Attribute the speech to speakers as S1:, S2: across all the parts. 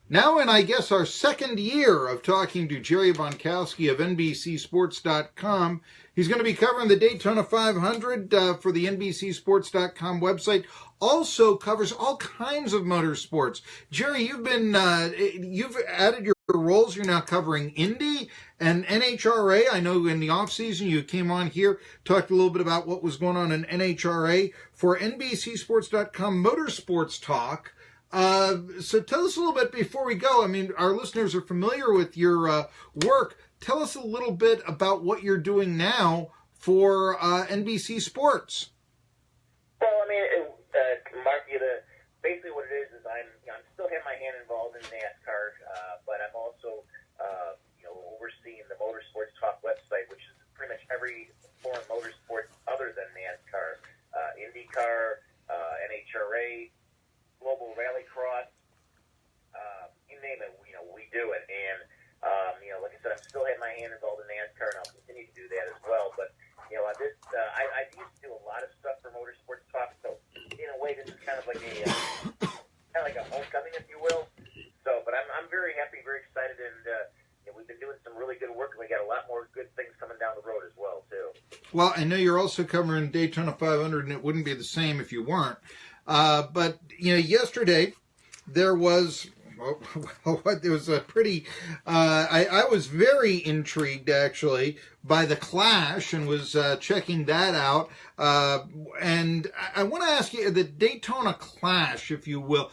S1: Now in, I guess, our second year of talking to Jerry Bonkowski of NBCSports.com, he's going to be covering the Daytona 500 for the NBCSports.com website. Also covers all kinds of motorsports. Jerry, you've added your roles. You're now covering Indy and NHRA. I know in the off season you came on here, talked a little bit about what was going on in NHRA for NBCSports.com Motorsports Talk. So tell us a little bit before we go. I mean, our listeners are familiar with your work. Tell us a little bit about what you're doing now for NBC Sports.
S2: Well, I mean, Marky, basically what it is I'm still have my hand involved in NASCAR, but I'm also overseeing the Motorsports Talk website, which is pretty much every form of motorsports other than NASCAR, IndyCar, NHRA. Global Rallycross, you name it, we do it. And, like I said, I'm still have my hand involved in NASCAR, and I'll continue to do that as well. But, I used to do a lot of stuff for Motorsports Talk, so in a way, this is kind of like a homecoming, if you will. So, but I'm very happy, very excited, and we've been doing some really good work, and we got a lot more good things coming down the road as well, too.
S1: Well, I know you're also covering Daytona 500, and it wouldn't be the same if you weren't. But yesterday there was a pretty. I was very intrigued actually by the Clash and was checking that out. And I want to ask you the Daytona Clash, if you will.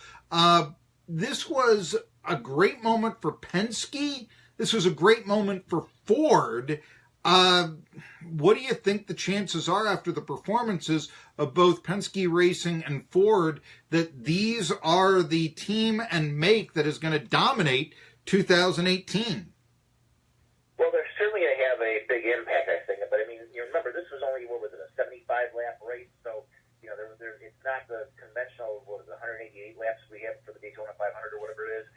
S1: This was a great moment for Penske. This was a great moment for Ford. What do you think the chances are after the performances of both Penske Racing and Ford that these are the team and make that is going to dominate 2018?
S2: Well, they're certainly going to have a big impact, I think. But, I mean, you remember, this was only, a 75-lap race. So, it's not the conventional, 188 laps we have for the Daytona 500 or whatever it is.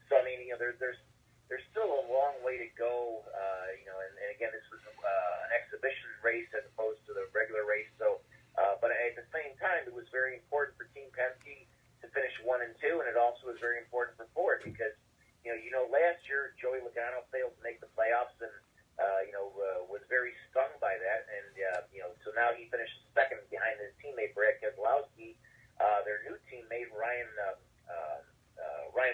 S2: So, I mean, there's still a long way to go, and again, this was an exhibition race as opposed to the regular race. So, but at the same time, it was very important for Team Penske to finish 1 and 2, and it also was very important for Ford because, last year Joey Logano failed to make the playoffs and, was very stung by that, and so now he finished second behind his teammate Brad Keselowski. Their new teammate Ryan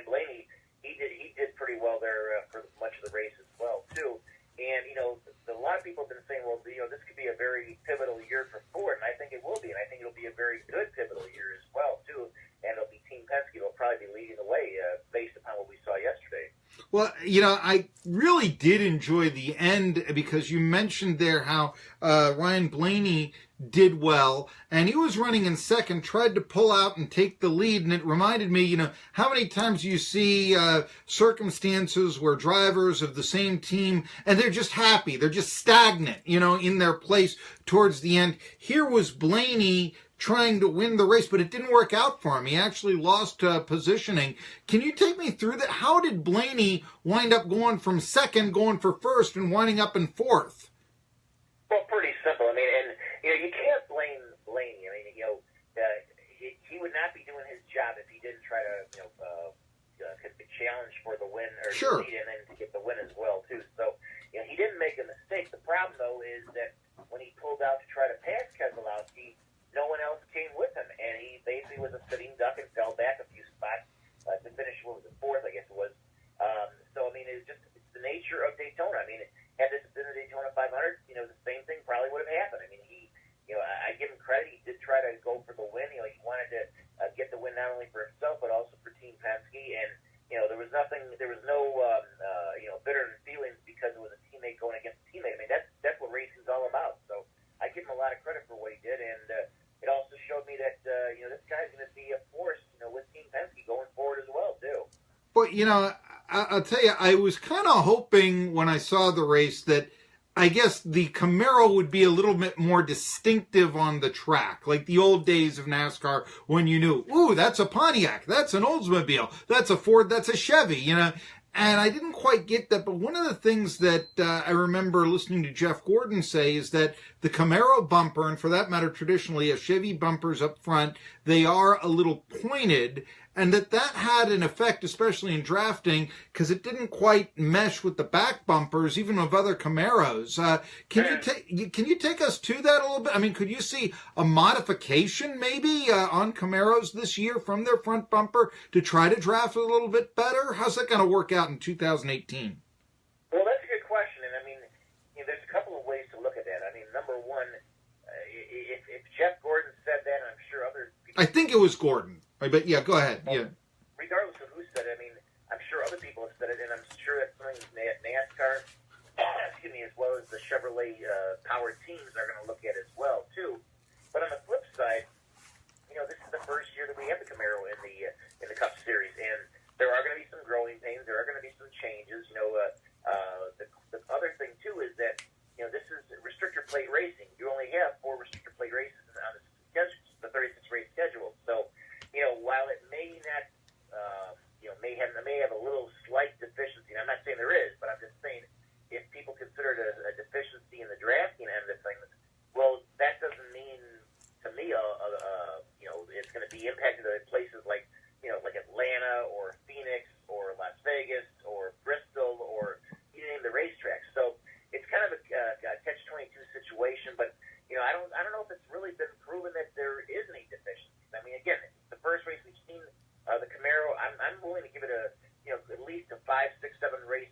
S2: Blaney. He did pretty well there for much of the race as well, too. And, a lot of people have been saying, well, this could be a very pivotal year for Ford, and I think it will be, and I think it'll be a very good pivotal year as well, too. And it'll be Team Penske will probably be leading the way based upon what we saw yesterday.
S1: Well, I really did enjoy the end because you mentioned there how Ryan Blaney did well, and he was running in second, tried to pull out and take the lead, and it reminded me, how many times you see circumstances where drivers of the same team, and they're just happy, they're just stagnant, in their place towards the end. Here was Blaney trying to win the race, but it didn't work out for him. He actually lost positioning. Can you take me through that? How did Blaney wind up going from second, going for first, and winding up in fourth?
S2: Well, pretty simple. I mean, and you can't blame Blaney. I mean, he would not be doing his job if he didn't try to, challenge for the win or
S1: sure.
S2: Lead and then to get the win as well too. So, he didn't make a mistake. The problem though is that when he pulled out to try to pass Keselowski, no one else came with him, and he basically was a sitting duck and fell back a few spots to finish, fourth, I guess it was. So, I mean, it's the nature of Daytona. I mean, had this been the Daytona 500, the same thing probably would have happened. I mean, I give him credit. He did try to go for the win. He wanted to get the win not only for himself, but also for Team Penske, and, there was no bitter feelings because it was a teammate going against a teammate. I mean, that's what racing's all about. So, I give him a lot of credit for what he did, and it also showed me that, this guy's going to be a force, with Team Penske going forward as well, too.
S1: Well, I'll tell you, I was kind of hoping when I saw the race that I guess the Camaro would be a little bit more distinctive on the track, like the old days of NASCAR when you knew, ooh, that's a Pontiac, that's an Oldsmobile, that's a Ford, that's a Chevy, And I didn't quite get that, but one of the things that I remember listening to Jeff Gordon say is that the Camaro bumper, and for that matter, traditionally a Chevy bumpers up front, they are a little pointed, and that had an effect, especially in drafting, because it didn't quite mesh with the back bumpers, even of other Camaros. Can you take us to that a little bit? I mean, could you see a modification maybe on Camaros this year from their front bumper to try to draft it a little bit better? How's that going to work out in 2018?
S2: Well, that's a good question, and I mean, there's a couple of ways to look at that. I mean, number one, if Jeff Gordon said that, and I'm sure other people...
S1: I think it was Gordon. But yeah, go ahead. Yeah.
S2: Regardless of who said it, I mean, I'm sure other people have said it, and I'm sure that's something that NASCAR, as well as the Chevrolet powered teams are going to look at as well too. But on the flip side, this is the first year that we have the Camaro in the Cup Series, and there are going to be some growing pains. There are going to be some changes. The other thing too is that this is restrictor plate racing. You only have 4 restrictor plate races on the 36 race schedule. So, while it may not, may have a little slight deficiency. And I'm not saying there is, but I'm just saying if people consider it a deficiency in the drafting end of things, well, that doesn't mean to me, it's going to be impacted at places like Atlanta or Phoenix or Las Vegas or Bristol or you name the racetracks. So it's kind of a catch-22 situation, but I don't know if it's really been proven that there is any deficiencies. I mean, again, it's the first race we've seen the Camaro. I'm willing to give it at least a 5, 6, 7 race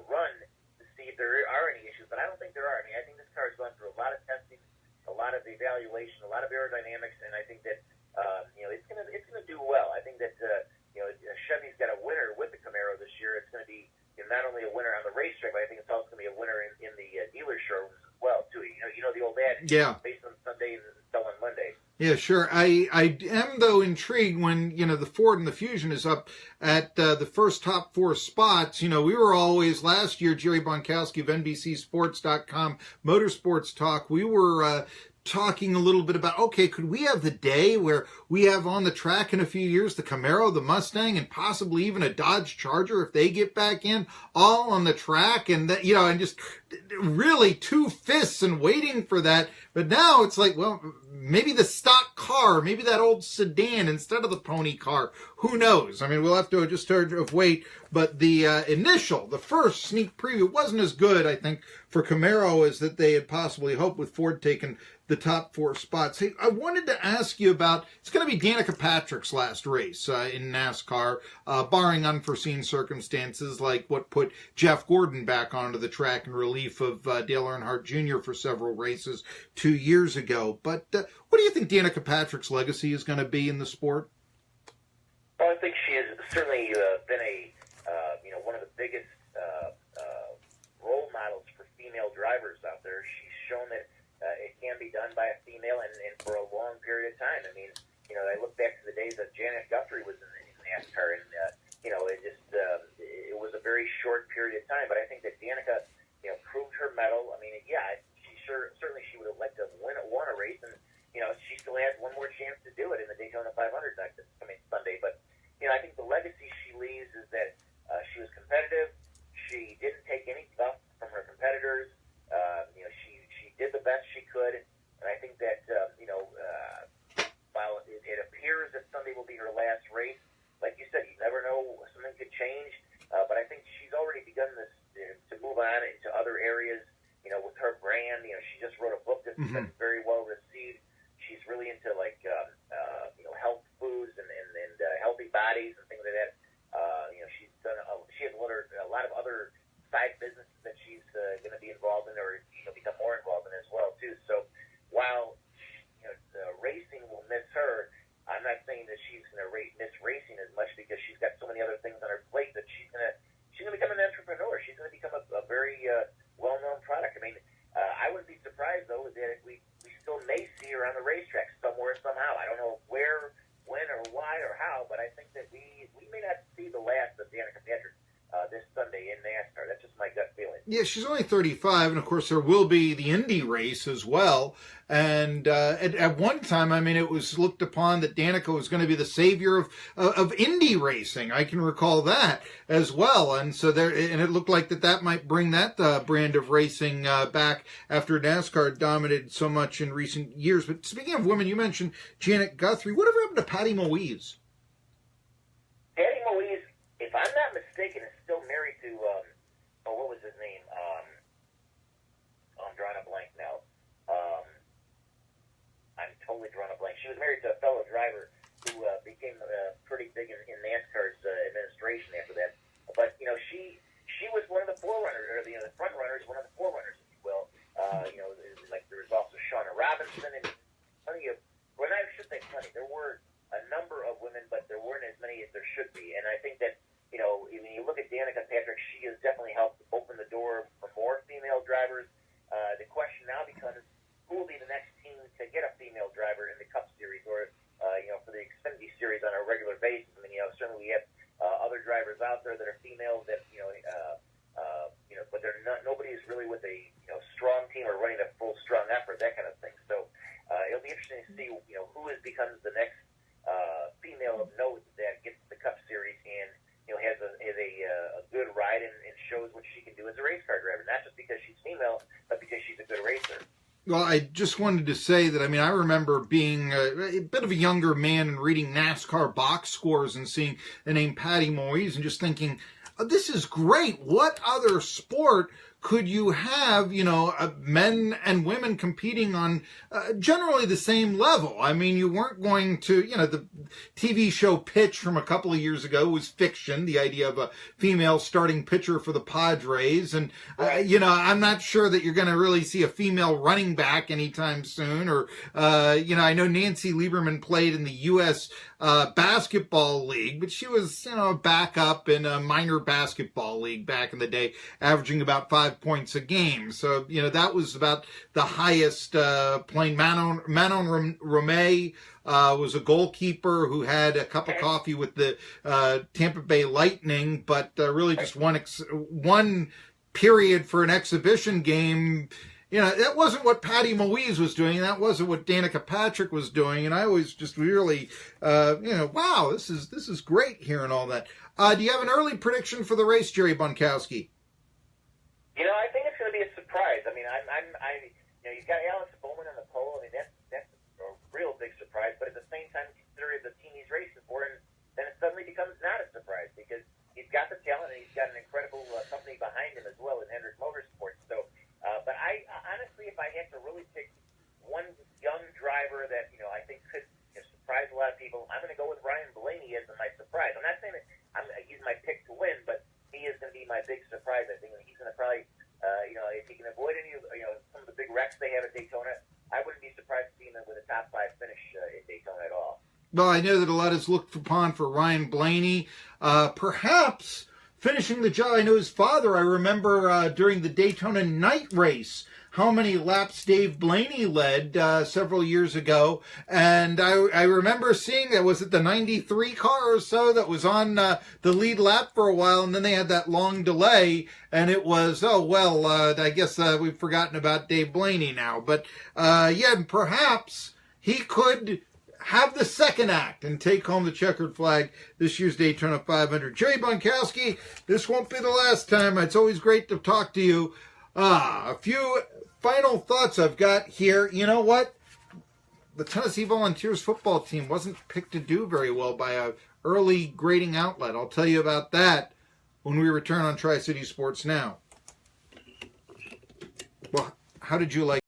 S2: run to see if there are any issues, but I don't think there are. I mean, I think this car has gone through a lot of testing, a lot of evaluation, a lot of aerodynamics, and I think that it's gonna do well. I think that Chevy's got a winner with the Camaro this year. It's going to be not only a winner on the racetrack, but I think it's also going to be a winner in the dealer showrooms as well too. The old adage, based on Sunday and sell on Monday.
S1: Yeah, sure. I am, though, intrigued when, the Ford and the Fusion is up at the first top 4 spots. We were always, last year, Jerry Bonkowski of NBCSports.com, Motorsports Talk, we were talking a little bit about, okay, could we have the day where we have on the track in a few years the Camaro, the Mustang, and possibly even a Dodge Charger if they get back in, all on the track, and that, and just really 2 fists and waiting for that. But now it's like, well, maybe the stock car, maybe that old sedan instead of the pony car. Who knows? I mean, we'll have to just sort of wait. But the the first sneak preview wasn't as good, I think, for Camaro as that they had possibly hoped with Ford taking the top 4 spots. Hey, I wanted to ask you about, it's going to be Danica Patrick's last race in NASCAR, barring unforeseen circumstances like what put Jeff Gordon back onto the track in relief of Dale Earnhardt Jr. for several races 2 years ago. But what do you think Danica Patrick's legacy is going to be in the sport?
S2: Well, I think she has certainly been one of the biggest role models for female drivers out there. She's shown that it can be done by a female and for a long period of time. I mean, I look back to the days that Janet Guthrie was in NASCAR, and it was a very short period of time. But I think that Danica, proved her mettle. I mean, certainly she would have liked to won a race, and she still has one more chance to do it in the Daytona 500 coming Sunday. But I think the legacy she leaves is that she was competitive. She didn't take any stuff from her competitors. She did the best she could, and I think that while it appears that Sunday will be her last race, like you said, you never know, something could change. But I think she's already begun this to move on into other areas. With her brand, she just wrote a book that's been very well received. She's really into health foods and healthy bodies and things like that. She has a lot of other side businesses that she's going to be involved in, or become more involved in as well too. So while racing will miss her, I'm not saying that she's going to miss racing as much, because she's got so many other things on her plate that she's going to become an entrepreneur. She's going to become a very well-known product. I mean, I wouldn't be surprised though that we still may see her on the racetrack somewhere somehow. I don't know where, when, or why, or how, but I think that we may not see the last of Danica Patrick this Sunday in NASCAR. That's just my gut feeling.
S1: Yeah, she's only 35, and of course there will be the Indy race as well. And at one time, I mean, it was looked upon that Danica was going to be the savior of Indy racing. I can recall that as well. And so and it looked like that might bring that brand of racing back after NASCAR dominated so much in recent years. But speaking of women, you mentioned Janet Guthrie. Whatever happened to Patty Moise?
S2: Patty Moise, if I'm not mistaken, is still married to what was his name? I'm drawing a blank now. I'm totally drawing a blank. She was married to a fellow driver who became pretty big in NASCAR's administration after that. But she was one of the forerunners, or the front runners, one of the forerunners, if you will. Like there was also Shauna Robinson and plenty of. Well, I should say plenty. There were a number of women, but there weren't as many as there should be. And I think that when you look at Danica Patrick, she has definitely helped open the door for more female drivers. The question now becomes, who will be the next team to get a female driver in the Cup Series or, for the Xfinity Series on a regular basis? I mean, certainly we have other drivers out there that are female that, but they're not. Nobody is really with a strong team or running a full strong effort, that kind of thing. So it'll be interesting to see who becomes the next female of note that gets the Cup Series and has a good ride and shows what she can do as a race car driver, not just because she's female, but because she's a good racer.
S1: Well, I just wanted to say that, I mean, I remember being a bit of a younger man and reading NASCAR box scores and seeing the name Patty Moise and just thinking, oh, this is great. What other sport could you have, men and women competing on generally the same level? I mean, you weren't going to, the TV show Pitch from a couple of years ago was fiction, the idea of a female starting pitcher for the Padres. And, I'm not sure that you're going to really see a female running back anytime soon. Or, I know Nancy Lieberman played in the U.S. Basketball League, but she was, a backup in a minor basketball league back in the day, averaging about 5 points a game. So, that was about the highest playing. Manon Romay was a goalkeeper who had a cup of coffee with the Tampa Bay Lightning, but really just one period for an exhibition game. That wasn't what Patty Moise was doing. That wasn't what Danica Patrick was doing. And I always just really, wow, this is great here and all that. Do you have an early prediction for the race, Jerry Bonkowski?
S2: I think it's going to be a surprise. I mean, you've got Alex Bowman on the pole. I mean, that's a real big surprise. But at the same time, consider the team he's racing for, and then it suddenly becomes not a surprise because he's got the talent and he's got an incredible company behind him as well in Hendrick Motorsports. So, but I honestly, if I had to really pick one young driver that I think could surprise a lot of people, I'm going to go with Ryan Blaney as my surprise. I'm not saying that he's my pick to win, but he is going to be my big surprise. I think he's going to probably, if he can avoid any of some of the big wrecks they have at Daytona, I wouldn't be surprised to see him with a top 5 finish at Daytona at all.
S1: Well, I know that a lot is looked upon for Ryan Blaney, perhaps finishing the job. I know his father, I remember during the Daytona night race, how many laps Dave Blaney led several years ago. And I remember seeing that, was it the 93 car or so that was on the lead lap for a while, and then they had that long delay, and it was, I guess we've forgotten about Dave Blaney now. But perhaps he could have the second act and take home the checkered flag this year's Daytona 500. Jerry Bonkowski, this won't be the last time. It's always great to talk to you. A few final thoughts I've got here. You know what? The Tennessee Volunteers football team wasn't picked to do very well by an early grading outlet. I'll tell you about that when we return on Tri-City Sports Now. Well, how did you like